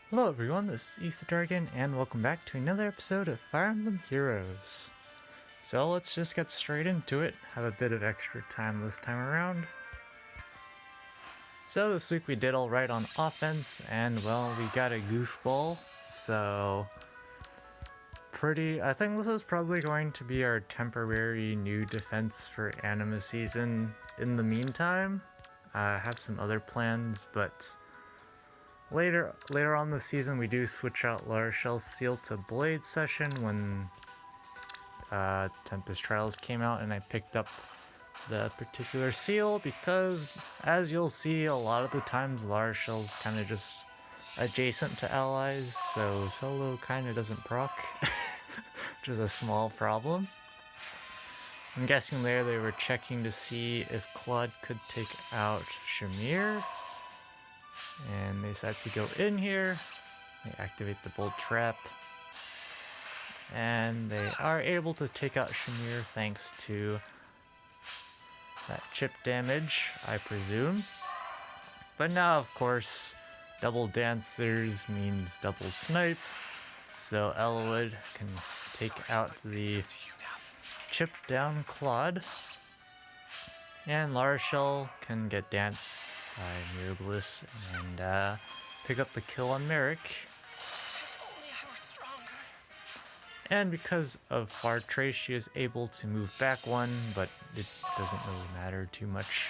Hello everyone, this is Ether Dragon, and welcome back to another episode of Fire Emblem Heroes. So let's just get straight into it, have a bit of extra time this time around. So this week we did alright on offense, and well, we got a goofball, so I think this is probably going to be our temporary new defense for Anima Season. In the meantime, I have some other plans, but Later on the season, we do switch out Larachel's seal to Blade Session when Tempest Trials came out, and I picked up the particular seal because, as you'll see, a lot of the times Larachel's kind of just adjacent to allies, so solo kind of doesn't proc, which is a small problem. I'm guessing they were checking to see if Claude could take out Shamir. And they decide to go in here, they activate the bolt trap, and they are able to take out Shamir thanks to that chip damage, I presume. But now, of course, double dancers means double snipe, so Elwood can take out the chip down Claude, and Larachel can get dance by Mirabilis and pick up the kill on Merrick. And because of Far Trace, she is able to move back one, but it doesn't really matter too much.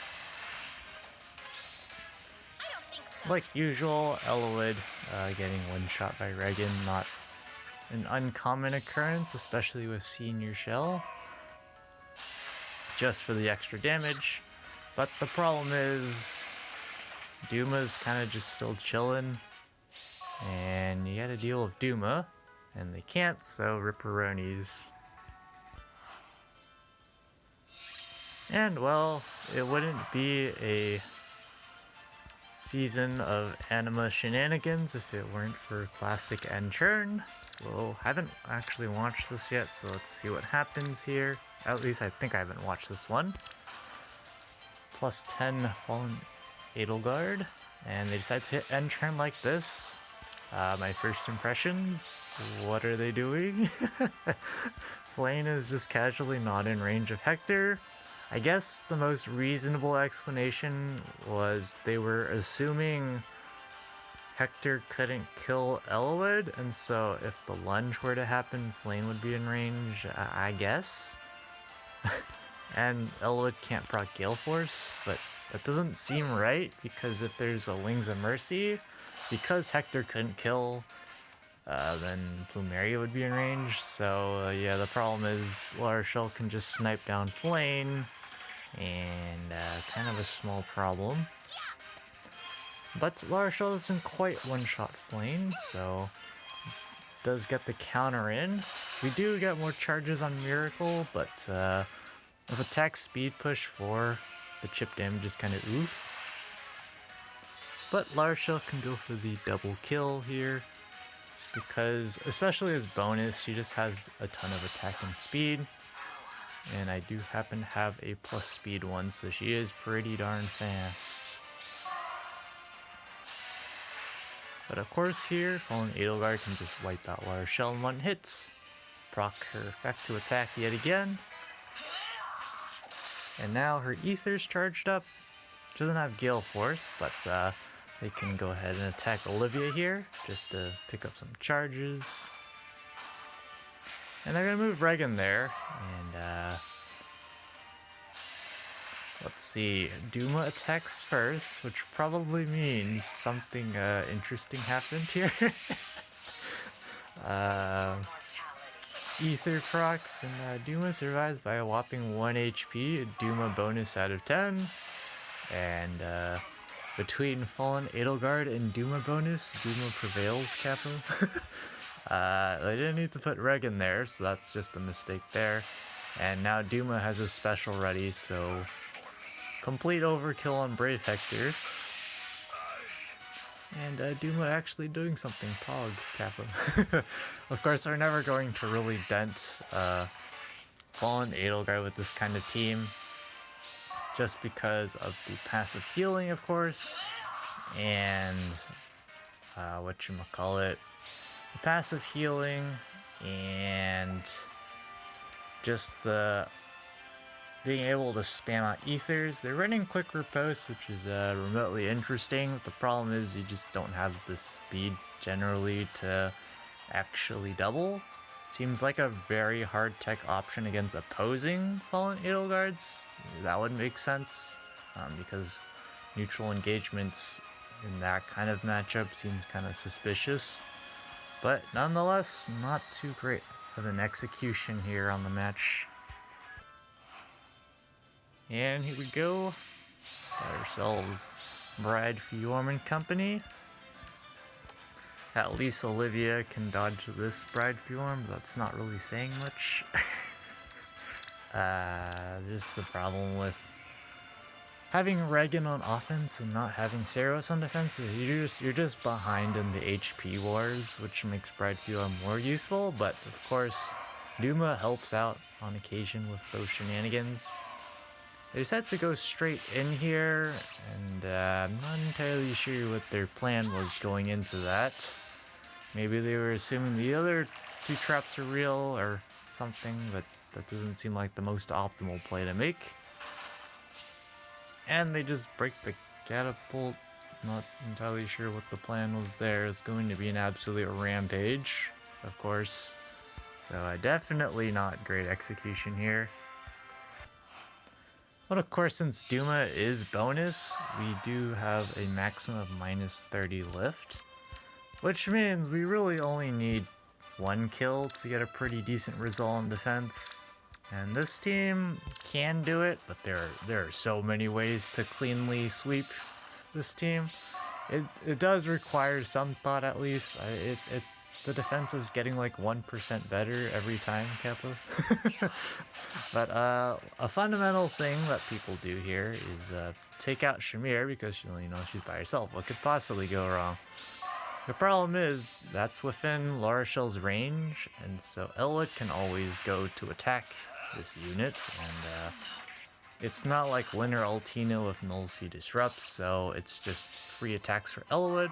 Like usual, Elwood getting one shot by Regan, not an uncommon occurrence, especially with Senior Shell, just for the extra damage. But the problem is Duma's kind of just still chilling, and you gotta deal with Duma, and they can't, so Ripperonis. And well, it wouldn't be a season of Anima shenanigans if it weren't for Classic and Churn. Well, haven't actually watched this yet, so let's see what happens here. At least I think I haven't watched this one. Plus 10 Fallen Edelgard, and they decide to hit end turn like this. My first impressions, what are they doing? Flame is just casually not in range of Hector. I guess the most reasonable explanation was they were assuming Hector couldn't kill Elwood, and so if the lunge were to happen, Flame would be in range, I guess. And Elwood can't proc Gale Force, but that doesn't seem right, because if there's a Wings of Mercy, because Hector couldn't kill, then Plumeria would be in range. So yeah, the problem is Larachel can just snipe down Flame, and kind of a small problem. But Larachel doesn't quite one-shot Flame, so does get the counter in. We do get more charges on Miracle, but with attack speed push for the chip damage is kind of oof. But Larachel can go for the double kill here, because especially as bonus, she just has a ton of attack and speed. And I do happen to have a plus speed one, so she is pretty darn fast. But of course here, Fallen Edelgard can just wipe out Larachel in one hit, proc her effect to attack yet again. And now her Ether's charged up. She doesn't have Gale Force, but they can go ahead and attack Olivia here, just to pick up some charges. And they're gonna move Regan there, and let's see, Duma attacks first, which probably means something interesting happened here. Ether procs, and Duma survives by a whopping 1 HP, a Duma bonus out of 10. And between Fallen Edelgard and Duma bonus, Duma prevails, Capo. They didn't need to put Regan there, so that's just a mistake there. And now Duma has a special ready, so complete overkill on Brave Hector. And Duma actually doing something, Pog, Kappa. Of course, we're never going to really dent Fallen Edelgard with this kind of team, just because of the passive healing, of course, and whatchamacallit, passive healing, and just the being able to spam out ethers. They're running quick riposte, which is remotely interesting, but the problem is you just don't have the speed generally to actually double. Seems like a very hard tech option against opposing Fallen Edelgards. That would make sense, because neutral engagements in that kind of matchup seems kind of suspicious. But nonetheless, not too great of an execution here on the match. And here we go. Got ourselves Bride Fjorm and company. At least Olivia can dodge this Bride Fjorm, but that's not really saying much. Just the problem with having Regan on offense and not having Saros on defense, you're just behind in the HP wars, which makes Bride Fjorm more useful, but of course, Duma helps out on occasion with those shenanigans. They decided to go straight in here, and I'm not entirely sure what their plan was going into that. Maybe they were assuming the other two traps are real or something, but that doesn't seem like the most optimal play to make. And they just break the catapult. Not entirely sure what the plan was there. It's going to be an absolute rampage, of course. So definitely not great execution here. But of course, since Duma is bonus, we do have a maximum of -30 lift, which means we really only need one kill to get a pretty decent result on defense. And this team can do it, but there are so many ways to cleanly sweep this team. It does require some thought, at least. It's the defense is getting like 1% better every time, Kappa. But a fundamental thing that people do here is take out Shamir because she's by herself. What could possibly go wrong? The problem is that's within Larachel's range, and so Elwood can always go to attack this unit, and it's not like Winter Altina with Nullsea Disrupts, so it's just free attacks for Elwood.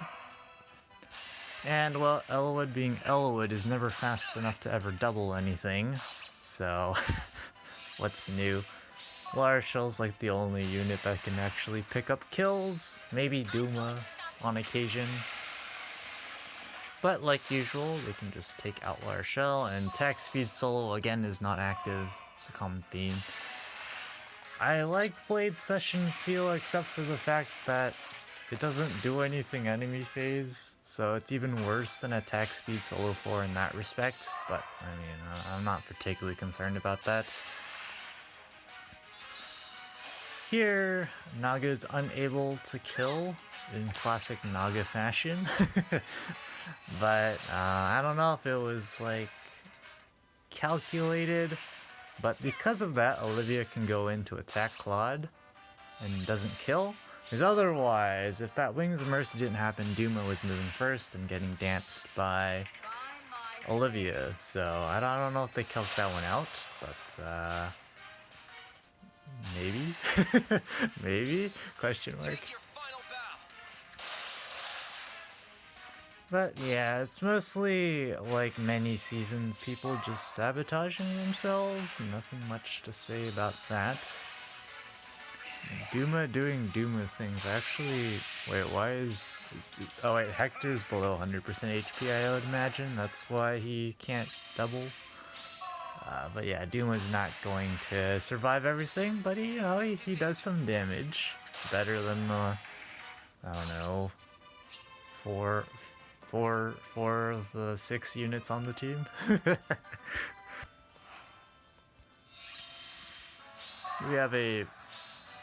And, well, Elwood being Elwood is never fast enough to ever double anything, so what's new? Larachel's like the only unit that can actually pick up kills, maybe Duma on occasion. But like usual, they can just take out Larachel, and attack speed solo again is not active. It's a common theme. I like Blade Session Seal except for the fact that it doesn't do anything enemy phase, so it's even worse than attack speed solo 4 in that respect, but I mean, I'm not particularly concerned about that. Here, Naga is unable to kill in classic Naga fashion, but I don't know if it was like calculated. But because of that, Olivia can go in to attack Claude and doesn't kill. Because otherwise, if that Wings of Mercy didn't happen, Duma was moving first and getting danced by Olivia. So I don't know if they calced that one out, but maybe? Maybe? Question mark. But yeah, it's mostly like many seasons, people just sabotaging themselves. Nothing much to say about that. Duma doing Duma things. Actually, wait, why is... Oh wait, Hector's below 100% HP, I would imagine. That's why he can't double. But yeah, Duma's not going to survive everything, but he does some damage. It's better than I don't know, four of the 6 units on the team. We have a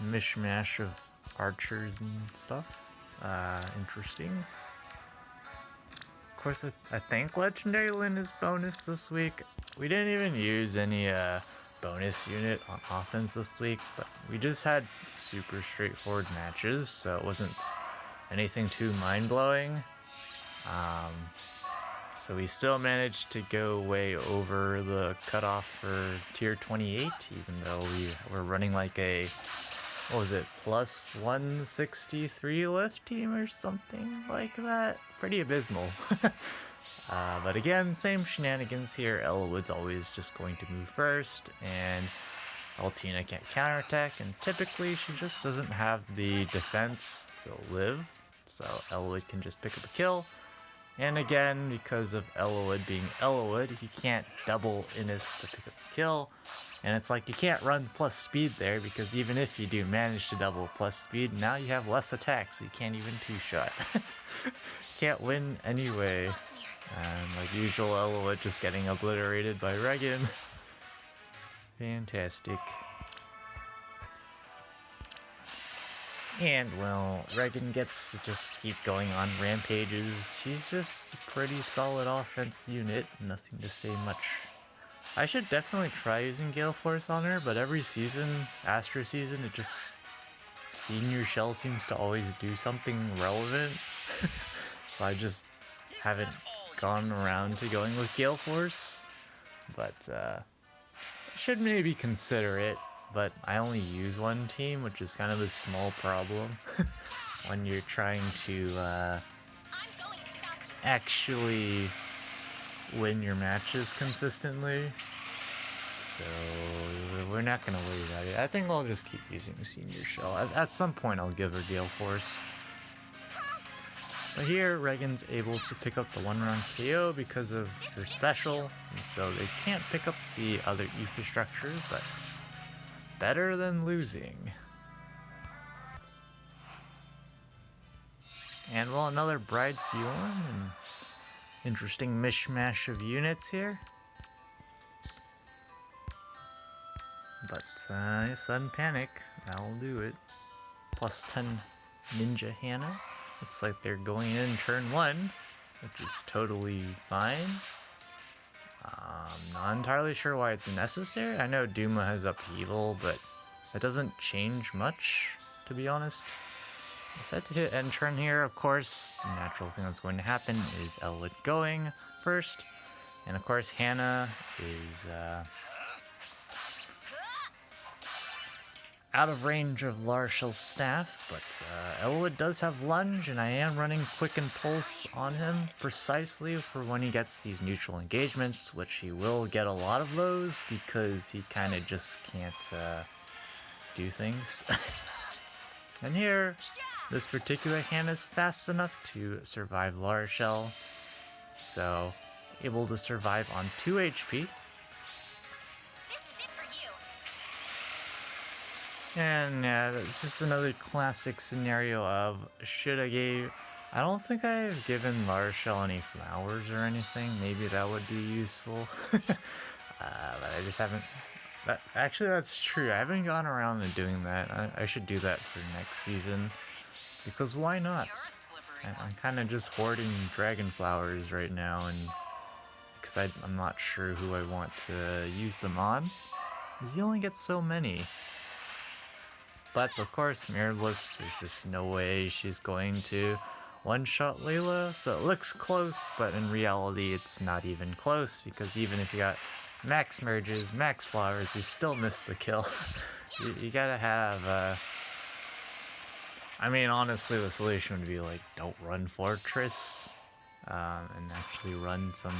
mishmash of archers and stuff. Interesting. Of course, I think Legendary Lyn is bonus this week. We didn't even use any bonus unit on offense this week, but we just had super straightforward matches, so it wasn't anything too mind-blowing. So we still managed to go way over the cutoff for tier 28, even though we were running like a what was it, plus 163 lift team or something like that? Pretty abysmal. But again, same shenanigans here. Ellawood's always just going to move first, and Altina can't counterattack, and typically she just doesn't have the defense to live, so Ellawood can just pick up a kill. And again, because of Ellawood being Ellawood, he can't double Innis to pick up the kill. And it's like you can't run plus speed there, because even if you do manage to double plus speed, now you have less attack, so you can't even two-shot. Can't win anyway. And like usual, Ellawood just getting obliterated by Regan. Fantastic. And well, Regan gets to just keep going on rampages. She's just a pretty solid offense unit, nothing to say much. I should definitely try using Gale Force on her, but every season, Astro season, it just... Senior Shell seems to always do something relevant. So I just haven't gone around to going with Gale Force. But, should maybe consider it. But I only use one team, which is kind of a small problem. When you're trying to, actually win your matches consistently. So we're not going to worry about it. I think I'll just keep using Senior Shell. At some point I'll give her Gale Force. But here Regan's able to pick up the one-round KO because of her special, and so they can't pick up the other ether structure, but better than losing. And well, another Bride Fjorn, and interesting mishmash of units here. But, sudden panic, that'll do it. Plus 10 Ninja Hannah. Looks like they're going in turn 1, which is totally fine. Not entirely sure why it's necessary. I know Duma has upheaval, but that doesn't change much, to be honest. Set to hit end turn here. Of course, the natural thing that's going to happen is Ellawood going first. And of course, Hannah is out of range of Larshall's staff, but Ellawood does have lunge, and I am running quicken pulse on him precisely for when he gets these neutral engagements, which he will get a lot of those because he kind of just can't do things. And here, this particular Hannah's fast enough to survive Larshall, so able to survive on 2 HP. And yeah, it's just another classic scenario of shoulda gave... I don't think I've given Larshall any flowers or anything. Maybe that would be useful. But I just haven't... Actually, that's true. I haven't gone around and doing that. I should do that for next season. Because why not? I'm kind of just hoarding dragon flowers right now, and because I'm not sure who I want to use them on. You only get so many. But of course, Mirrorless, there's just no way she's going to one-shot Layla, so it looks close, but in reality it's not even close, because even if you got max merges, max flowers, you still miss the kill. you gotta have, I mean, honestly, the solution would be like, don't run Fortress, and actually run some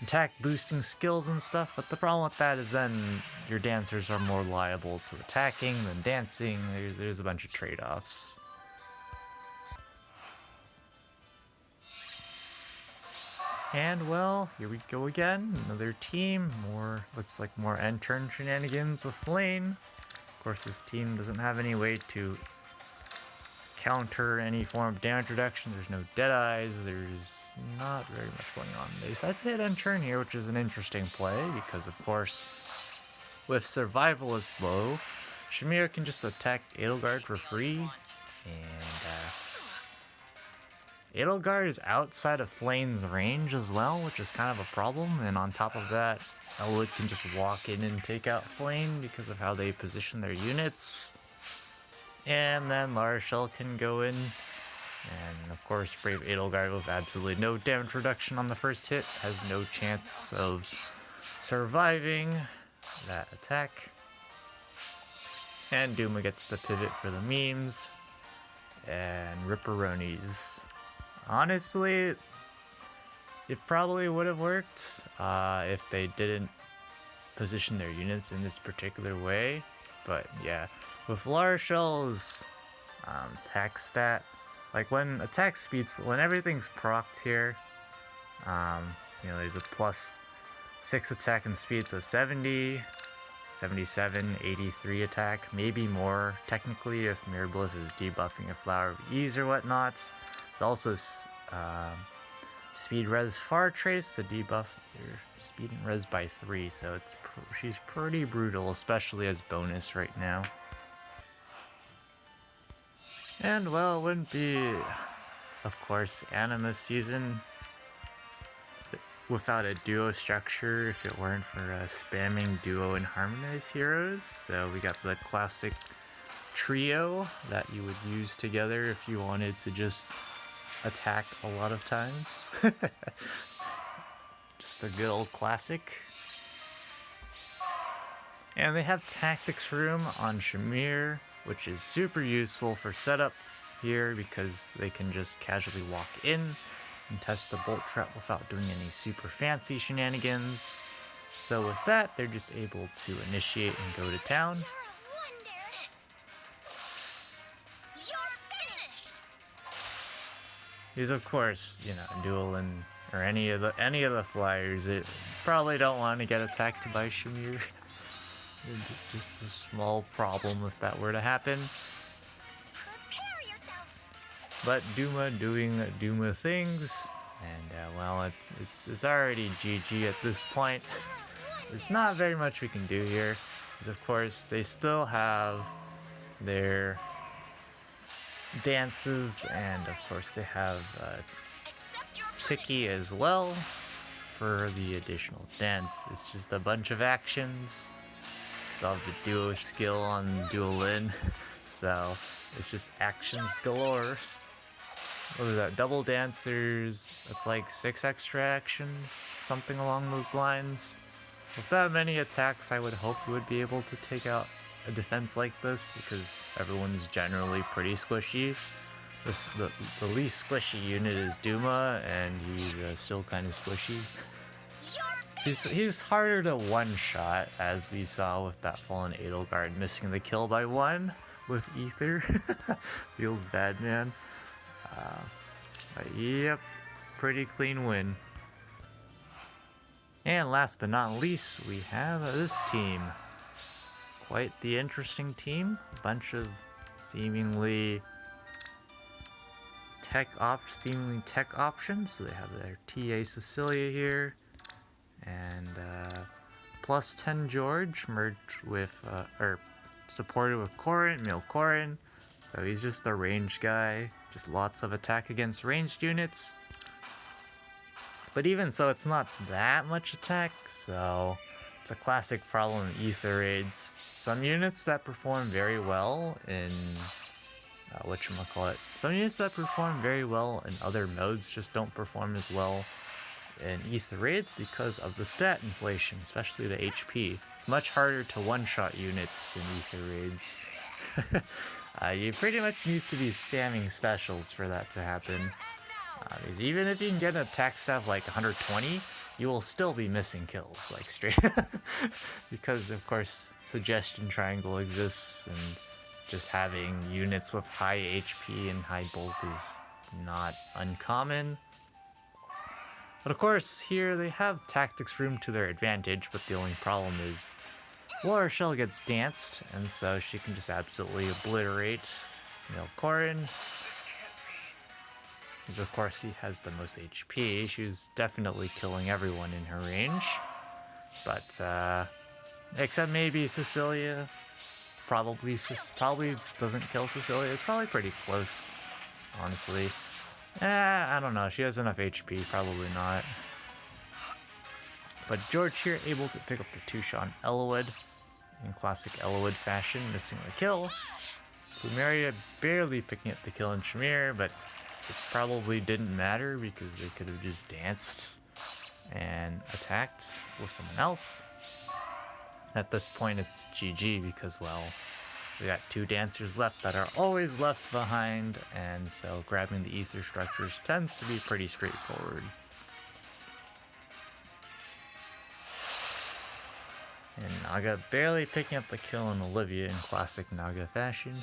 attack boosting skills and stuff, but the problem with that is then your dancers are more liable to attacking than dancing. There's a bunch of trade-offs. And well, here we go again, another team, looks like more end turn shenanigans with Lane. Of course, this team doesn't have any way to counter any form of damage reduction. There's no Deadeyes, there's not very much going on. They decide to hit end turn here, which is an interesting play, because of course, with Survival as low, Shamir can just attack Edelgard for free, and Edelgard is outside of Flame's range as well, which is kind of a problem, and on top of that, Ellawood can just walk in and take out Flame because of how they position their units. And then Larshall can go in, and of course Brave Edelgard with absolutely no damage reduction on the first hit has no chance of surviving that attack. And Duma gets the pivot for the memes. And Ripperonis. Honestly, it probably would have worked if they didn't position their units in this particular way. But yeah, with Larshell's attack stat, like when attack speeds, when everything's procced here, you know, there's a +6 attack and speed, so 70, 77, 83 attack, maybe more technically if Mirror Bliss is debuffing a Flower of Ease or whatnot. It's also speed res Far Trace to debuff your speed and res by 3, so she's pretty brutal, especially as bonus right now. And well, it wouldn't be, of course, Anima season without a duo structure if it weren't for spamming duo and harmonized heroes. So we got the classic trio that you would use together if you wanted to just attack a lot of times. Just a good old classic. And they have tactics room on Shamir, which is super useful for setup here because they can just casually walk in and test the bolt trap without doing any super fancy shenanigans. So with that, they're just able to initiate and go to town. Because of course, you know, Duelin or any of the flyers, it probably don't want to get attacked by Shamir. Just a small problem if that were to happen. But Duma doing Duma things, and well, it's already GG at this point. There's not very much we can do here, because of course they still have their dances, and of course they have Tiki as well for the additional dance. It's just a bunch of actions. Still have the duo skill on Duelin, so it's just actions galore. What was that? Double dancers. That's like 6 extra actions, something along those lines. With that many attacks, I would hope you would be able to take out a defense like this because everyone's generally pretty squishy. The least squishy unit is Duma, and he's still kind of squishy. He's harder to one-shot, as we saw with that Fallen Edelgard missing the kill by 1 with Ether. Feels bad, man. But yep, pretty clean win. And last but not least, we have this team. Quite the interesting team. Bunch of seemingly tech options. So they have their TA Cecilia here, and +10 George merged with or supported with Corrin, Mil Corrin. So he's just a range guy, just lots of attack against ranged units. But even so, it's not that much attack, so it's a classic problem in Ether raids. Some units that perform very well in some units that perform very well in other modes just don't perform as well in Ether raids because of the stat inflation, especially the HP. It's much harder to one-shot units in Ether raids. You pretty much need to be spamming specials for that to happen. Because even if you can get an attack stat like 120, you will still be missing kills, like straight. Because of course, Suggestion Triangle exists, and just having units with high HP and high bulk is not uncommon. But of course, here they have tactics room to their advantage, but the only problem is Laura Shell gets danced, and so she can just absolutely obliterate Mil Corrin. Because of course he has the most HP. She's definitely killing everyone in her range. But, except maybe Cecilia. Probably doesn't kill Cecilia. It's probably pretty close, honestly. I don't know. She has enough HP. Probably not. But George here able to pick up the 2-shot on Elowood in classic Elowood fashion, missing the kill. Plumeria barely picking up the kill in Shamir, but it probably didn't matter because they could have just danced and attacked with someone else. At this point, it's GG because, well, We got 2 dancers left that are always left behind, and so grabbing the ether structures tends to be pretty straightforward. And Naga barely picking up the kill on Olivia in classic Naga fashion.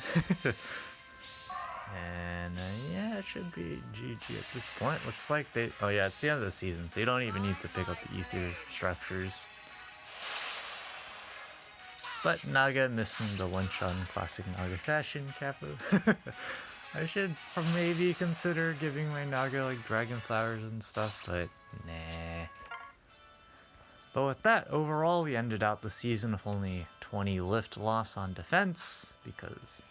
And yeah, it should be GG at this point. Looks like they... Oh yeah, it's the end of the season, so you don't even need to pick up the ether structures. But Naga missing the one-shot in classic Naga fashion, Capo. I should maybe consider giving my Naga like dragon flowers and stuff, but nah. But with that, overall we ended out the season with only 20 lift loss on defense,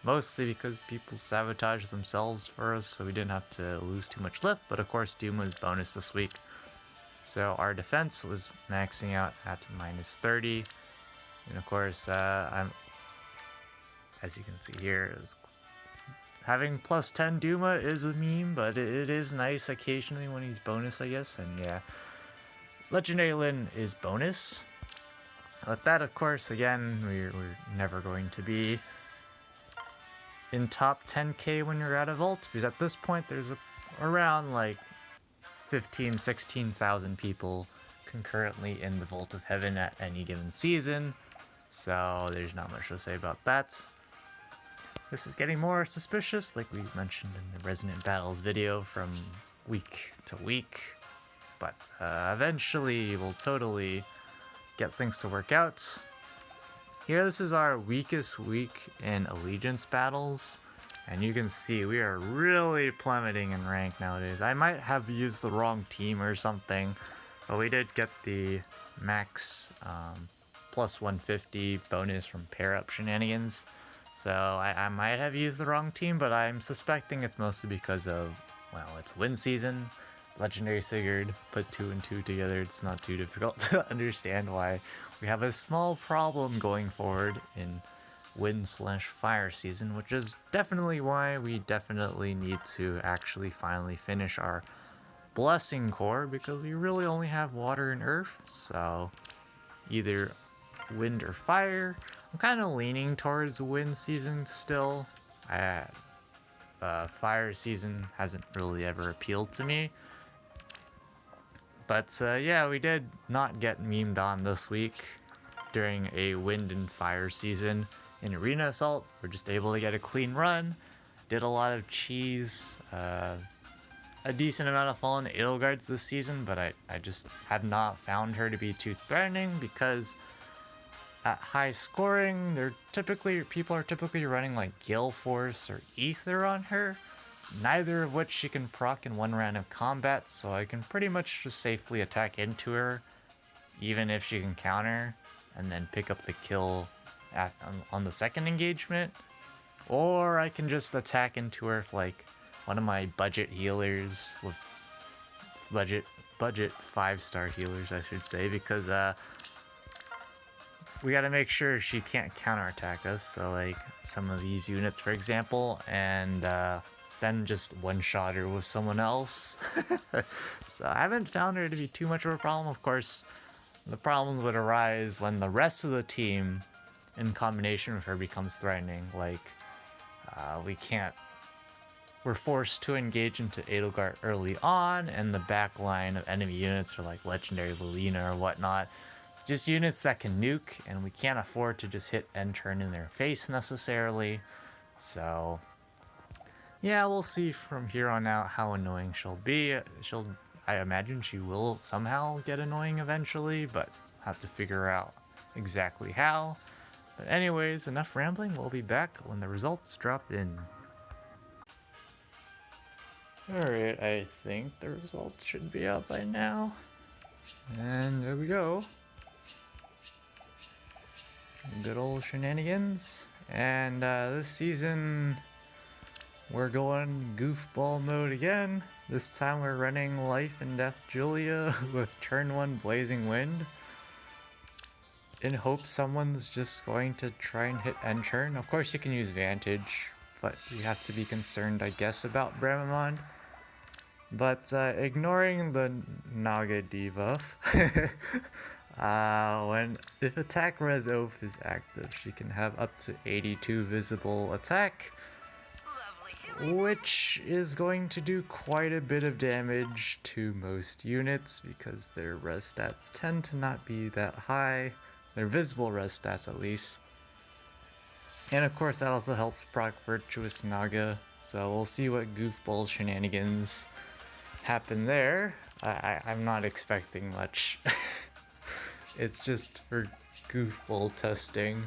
mostly because people sabotaged themselves for us, so we didn't have to lose too much lift, but of course Doom was bonus this week. So our defense was maxing out at minus 30, and of course, as you can see here, having plus 10 Duma is a meme, but it is nice occasionally when he's bonus, I guess, and yeah. Legendary Lyn is bonus. With that, of course, again, we're never going to be in top 10k when you're out of ult, because at this point there's around like 16,000 people concurrently in the Vault of Heaven at any given season, so there's not much to say about that. This is getting more suspicious, like we mentioned in the Resonant Battles video, from week to week. But eventually we'll totally get things to work out. Here, this is our weakest week in allegiance battles, and you can see we are really plummeting in rank nowadays. I might have used the wrong team or something, but we did get the max plus 150 bonus from pair up shenanigans, so I might have used the wrong team, but I'm suspecting it's mostly because of, well, it's win season. Legendary Sigurd, put 2 and 2 together, it's not too difficult to understand why we have a small problem going forward in wind/fire season, which is definitely why we definitely need to actually finally finish our blessing core, because we really only have water and earth, so either wind or fire. I'm kind of leaning towards wind season still. Fire season hasn't really ever appealed to me. But yeah, we did not get memed on this week during a wind and fire season. In Arena Assault, we're just able to get a clean run. Did a lot of cheese, a decent amount of fallen Edelgards this season, but I just have not found her to be too threatening, because at high scoring, people are typically running like Gale Force or Ether on her. Neither of which she can proc in one round of combat, so I can pretty much just safely attack into her, even if she can counter, and then pick up the kill on the second engagement. Or I can just attack into her with like one of my budget healers, with budget 5-star healers, I should say, because we gotta make sure she can't counterattack us, so like some of these units, for example, and then just one-shot her with someone else. So I haven't found her to be too much of a problem. Of course, the problems would arise when the rest of the team in combination with her becomes threatening. Like, we're forced to engage into Edelgard early on, and the back line of enemy units are like Legendary Lilina or whatnot. Just units that can nuke, and we can't afford to just hit end turn in their face necessarily. So yeah, we'll see from here on out how annoying she'll be. I imagine she will somehow get annoying eventually, but have to figure out exactly how. But anyways, enough rambling. We'll be back when the results drop in. Alright, I think the results should be out by now. And there we go. Good old shenanigans. And this season, we're going goofball mode again. This time we're running Life and Death Julia with turn 1 Blazing Wind, in hopes someone's just going to try and hit end turn. Of course you can use Vantage, but you have to be concerned, I guess, about Bramamond. But ignoring the Naga debuff, If attack res oath is active, she can have up to 82 visible attack, which is going to do quite a bit of damage to most units because their res stats tend to not be that high, their visible res stats at least. And of course that also helps proc Virtuous Naga, so we'll see what goofball shenanigans happen there. I'm not expecting much. It's just for goofball testing.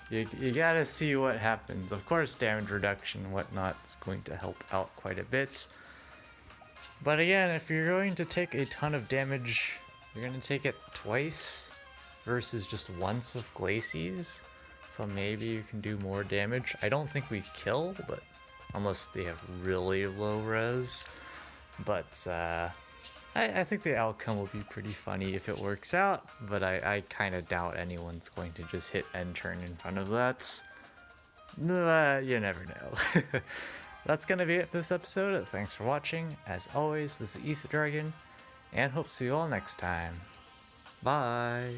You gotta see what happens. Of course damage reduction and whatnot is going to help out quite a bit. But again, if you're going to take a ton of damage, you're going to take it twice versus just once with Glacies. So maybe you can do more damage. I don't think we kill, but unless they have really low res. But I think the outcome will be pretty funny if it works out, but I kind of doubt anyone's going to just hit end turn in front of that. You never know. That's gonna be it for this episode. Thanks for watching. As always, this is Ether Dragon, and hope to see you all next time. Bye!